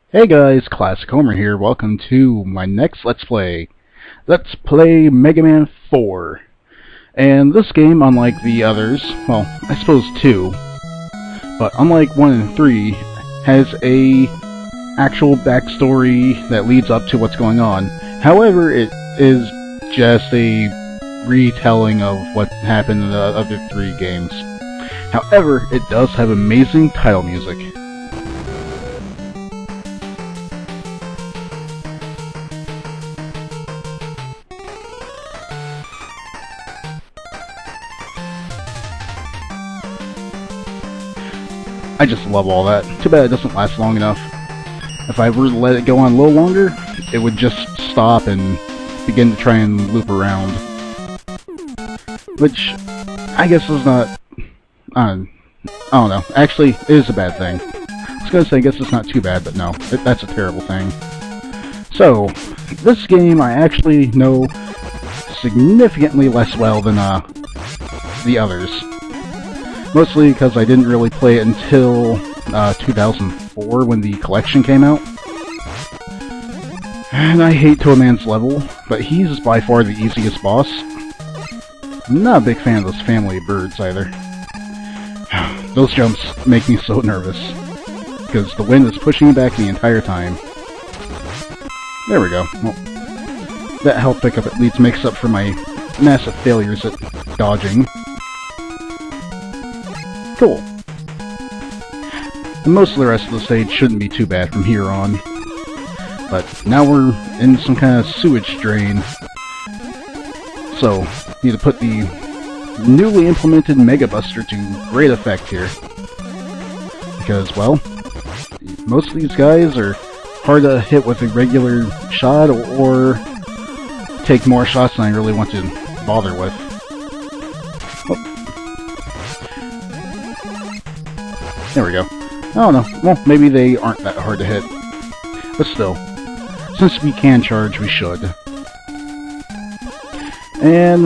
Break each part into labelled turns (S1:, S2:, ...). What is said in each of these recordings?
S1: Hey guys, classichomer here. Welcome to my next Let's Play. Let's play Mega Man 4. And this game, unlike the others, well, I suppose 2, but unlike 1 and 3, has a actual backstory that leads up to what's going on. However, it is just a retelling of what happened in the other 3 games. However, it does have amazing title music. I just love all that. Too bad it doesn't last long enough. If I were to let it go on a little longer, it would just stop and begin to try and loop around. Which, I guess is not... I don't know. Actually, it is a bad thing. I was going to say, I guess it's not too bad, but no. That's a terrible thing. So, this game I actually know significantly less well than the others. Mostly because I didn't really play it until 2004 when the collection came out. And I hate Toad Man's level, but he's by far the easiest boss. I'm not a big fan of this family of birds either. Those jumps make me so nervous, because the wind is pushing me back the entire time. There we go. Well, that health pickup at least makes up for my massive failures at dodging. Cool. And most of the rest of the stage shouldn't be too bad from here on. But now we're in some kind of sewage drain. So, need to put the newly implemented Mega Buster to great effect here. Because, well, most of these guys are hard to hit with a regular shot or take more shots than I really want to bother with. There we go. I don't know. Well, maybe they aren't that hard to hit. But still, since we can charge, we should. And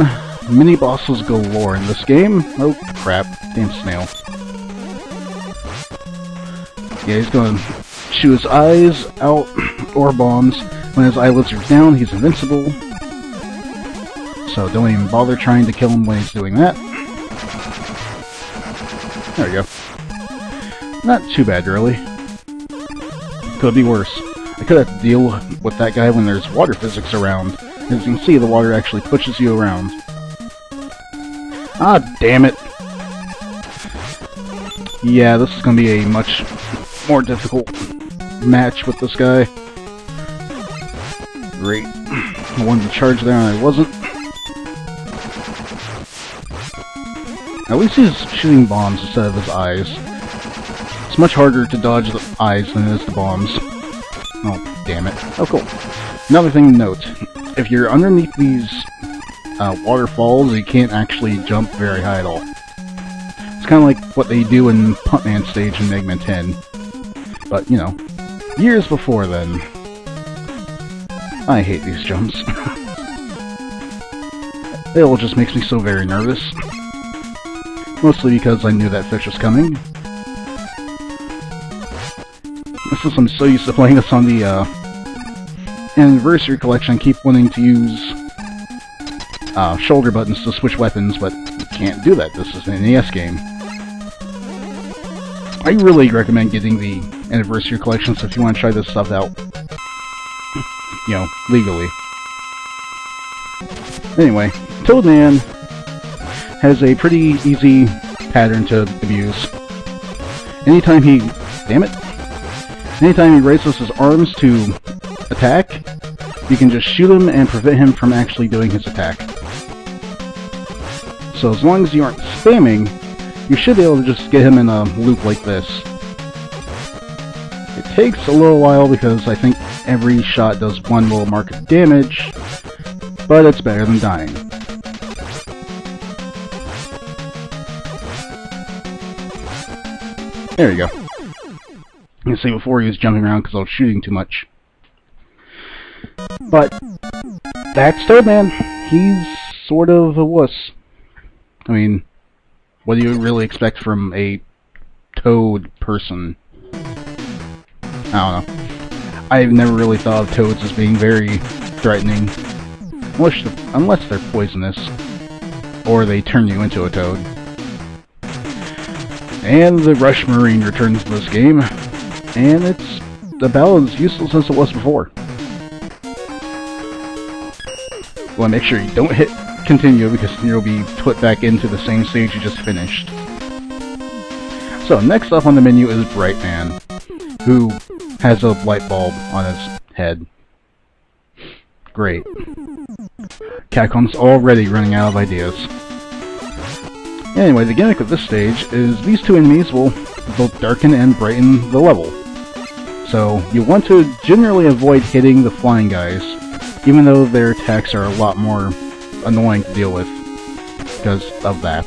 S1: mini-bosses galore in this game. Oh, crap. Damn snail. Yeah, he's gonna shoot his eyes out, or bombs. When his eyelids are down, he's invincible. So don't even bother trying to kill him when he's doing that. There we go. Not too bad, really. Could be worse. I could have to deal with that guy when there's water physics around. As you can see, the water actually pushes you around. Ah, damn it! Yeah, this is going to be a much more difficult match with this guy. Great. I wanted to charge there and I wasn't. At least he's shooting bombs instead of his eyes. It's much harder to dodge the eyes than it is the bombs. Oh, damn it. Oh, cool. Another thing to note. If you're underneath these waterfalls, you can't actually jump very high at all. It's kind of like what they do in Puntman stage in Mega Man 10. But, you know, years before then. I hate these jumps. It all just makes me so very nervous. Mostly because I knew that fish was coming. Since I'm so used to playing this on the Anniversary Collection, I keep wanting to use shoulder buttons to switch weapons, but you can't do that. This is an NES game. I really recommend getting the Anniversary Collections if you want to try this stuff out, you know, legally. Anyway, Toad Man has a pretty easy pattern to abuse. Anytime he... damn it! Anytime he raises his arms to attack, you can just shoot him and prevent him from actually doing his attack. So as long as you aren't spamming, you should be able to just get him in a loop like this. It takes a little while because I think every shot does one little mark of damage, but it's better than dying. There you go. You can see before he was jumping around because I was shooting too much. But that's Toad Man. He's sort of a wuss. I mean, what do you really expect from a toad person? I don't know. I've never really thought of toads as being very threatening. Unless they're poisonous. Or they turn you into a toad. And the Rush Marine returns to this game. And it's about as useless as it was before. Well, make sure you don't hit continue because you'll be put back into the same stage you just finished. So next up on the menu is Brightman, who has a light bulb on his head. Great. Capcom's already running out of ideas. Anyway, the gimmick of this stage is these two enemies will both darken and brighten the level. So you want to generally avoid hitting the flying guys, even though their attacks are a lot more annoying to deal with because of that.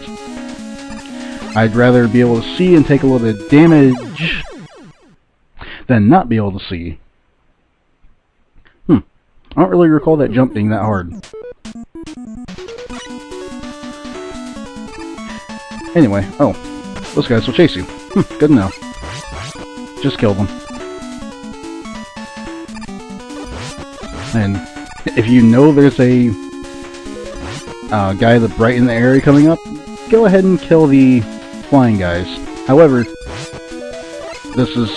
S1: I'd rather be able to see and take a little bit of damage than not be able to see. I don't really recall that jump being that hard. Anyway, oh, those guys will chase you. Good to know. Just kill them. And if you know there's a guy that bright in the area coming up, go ahead and kill the flying guys. However, this is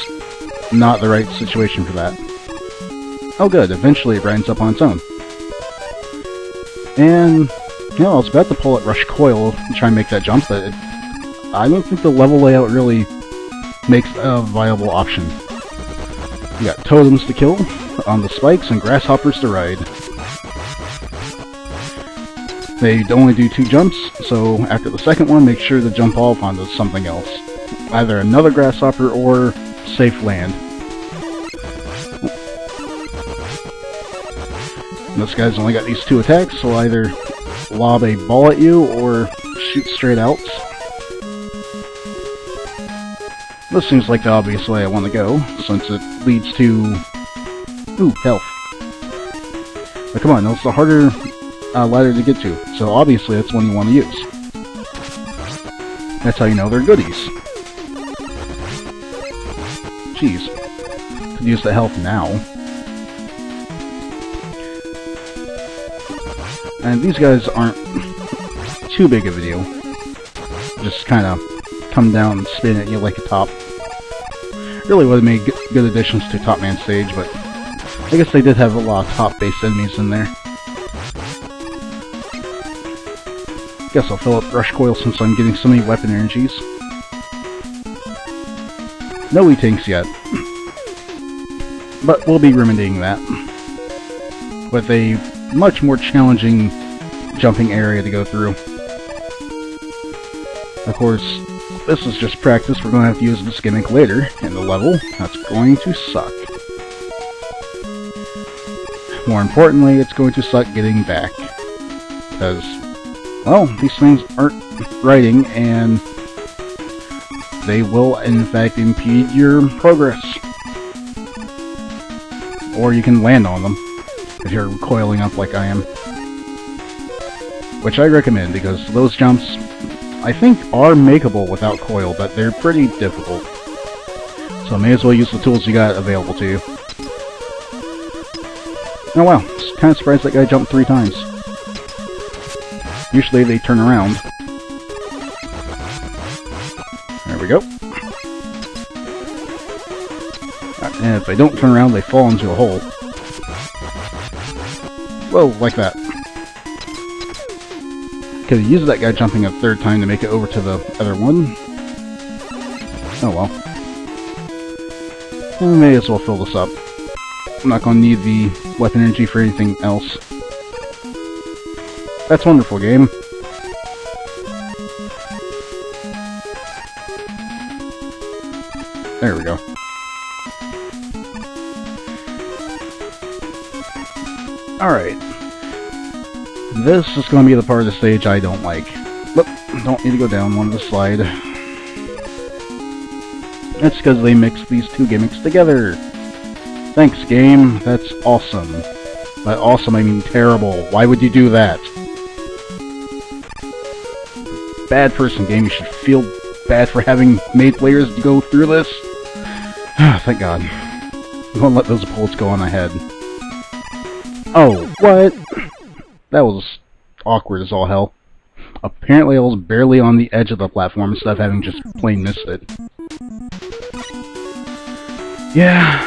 S1: not the right situation for that. Oh good, eventually it brightens up on its own. And, you know, I was about to pull at Rush Coil and try and make that jump, but I don't think the level layout really makes a viable option. You got totems to kill on the spikes and grasshoppers to ride. They only do 2 jumps, so after the second one, make sure to jump off onto something else. Either another grasshopper or safe land. This guy's only got these 2 attacks, so either lob a ball at you or shoot straight out. This seems like the obvious way I want to go, since it leads to... Ooh, health. But come on, that's the harder ladder to get to, so obviously that's one you want to use. That's how you know they're goodies. Jeez. Could use the health now. And these guys aren't too big of a deal. Just kind of come down and spin at you like a top. Really would have made good additions to Top Man stage, but I guess they did have a lot of top-based enemies in there. Guess I'll fill up Rush Coil since I'm getting so many weapon energies. No E-Tanks yet. But we'll be remedying that. With a much more challenging jumping area to go through. Of course, this is just practice. We're going to have to use this gimmick later in the level. That's going to suck. More importantly, it's going to suck getting back. Because, well, these things aren't riding, and they will, in fact, impede your progress. Or you can land on them, if you're coiling up like I am. Which I recommend, because those jumps, I think, are makeable without coil, but they're pretty difficult. So may as well use the tools you got available to you. Oh wow, kind of surprised that guy jumped 3 times. Usually they turn around. There we go. And if they don't turn around, they fall into a hole. Whoa, like that. Could have used that guy jumping a 3rd time to make it over to the other one. Oh well. Well, may as well fill this up. I'm not going to need the weapon energy for anything else. That's wonderful, game. There we go. Alright. This is going to be the part of the stage I don't like. But don't need to go down one of the slide. That's because they mixed these 2 gimmicks together. Thanks, game. That's awesome. By awesome, I mean terrible. Why would you do that? Bad person, game. You should feel bad for having made players go through this. Thank God. I'm gonna let those bullets go on ahead. Oh, what? That was awkward as all hell. Apparently I was barely on the edge of the platform instead of having just plain missed it. Yeah,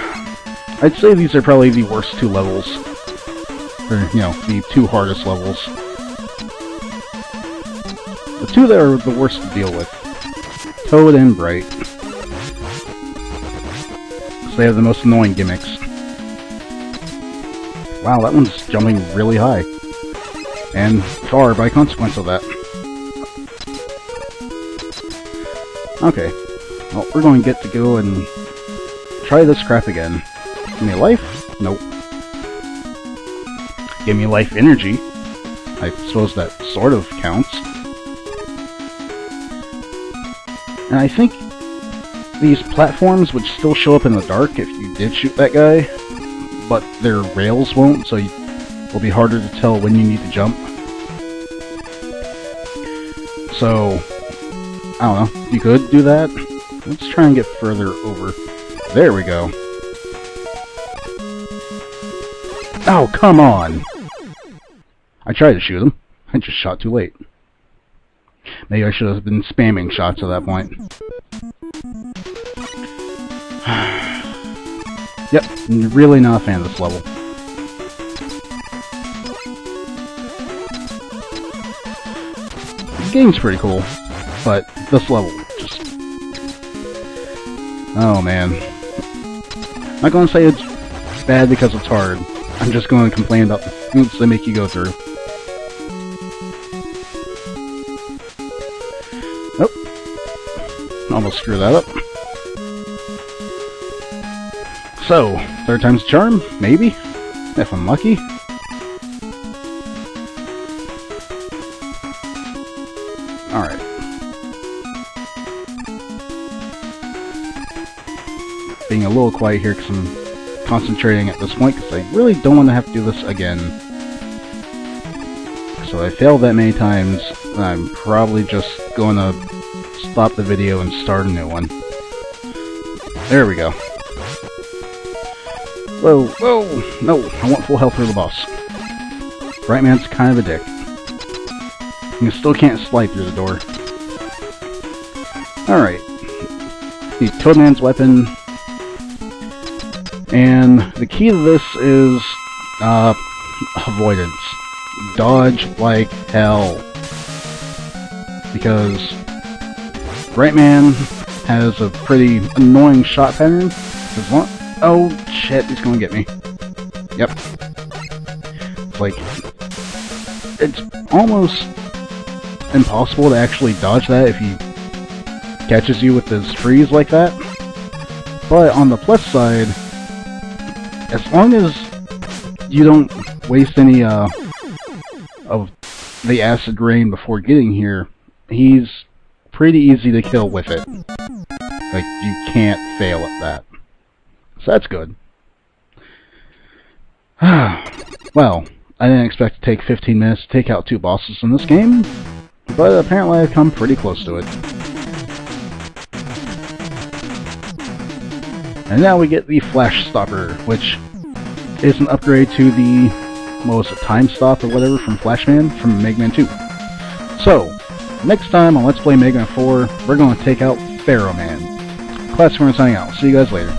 S1: I'd say these are probably the worst two levels. Or, you know, the two hardest levels. The two that are the worst to deal with. Toad and Bright. Because they have the most annoying gimmicks. Wow, that one's jumping really high. And far by consequence of that. Okay. Well, we're going to get to go and try this crap again. Give me life? Nope. Give me life energy. I suppose that sort of counts. And I think these platforms would still show up in the dark if you did shoot that guy, but their rails won't, so it'll be harder to tell when you need to jump. So, I don't know, you could do that. Let's try and get further over. There we go. Oh, come on! I tried to shoot him. I just shot too late. Maybe I should have been spamming shots at that point. Yep, really not a fan of this level. The game's pretty cool, but this level just... Oh man. I'm not gonna say it's bad because it's hard. I'm just gonna complain about the hoops they make you go through. Nope. Almost screw that up. So, third time's a charm? Maybe? If I'm lucky. Alright. Being a little quiet here because I'm concentrating at this point because I really don't want to have to do this again. So I failed that many times, I'm probably just going to stop the video and start a new one. There we go. Whoa, whoa! No, I want full health for the boss. Bright Man's kind of a dick. You still can't slide through the door. Alright. Need Toadman's weapon. And the key to this is avoidance. Dodge like hell. Because Bright Man has a pretty annoying shot pattern. Oh shit, he's gonna get me. Yep. It's like, it's almost impossible to actually dodge that if he catches you with his freeze like that. But on the plus side, as long as you don't waste any of the acid rain before getting here, he's pretty easy to kill with it. Like, you can't fail at that. So that's good. Well, I didn't expect to take 15 minutes to take out 2 bosses in this game, but apparently I've come pretty close to it. And now we get the Flash Stopper, which is an upgrade to the, what was it, Time Stop or whatever from Flashman from Mega Man 2. So, next time on Let's Play Mega Man 4, we're going to take out Pharaoh Man. classichomer signing out. See you guys later.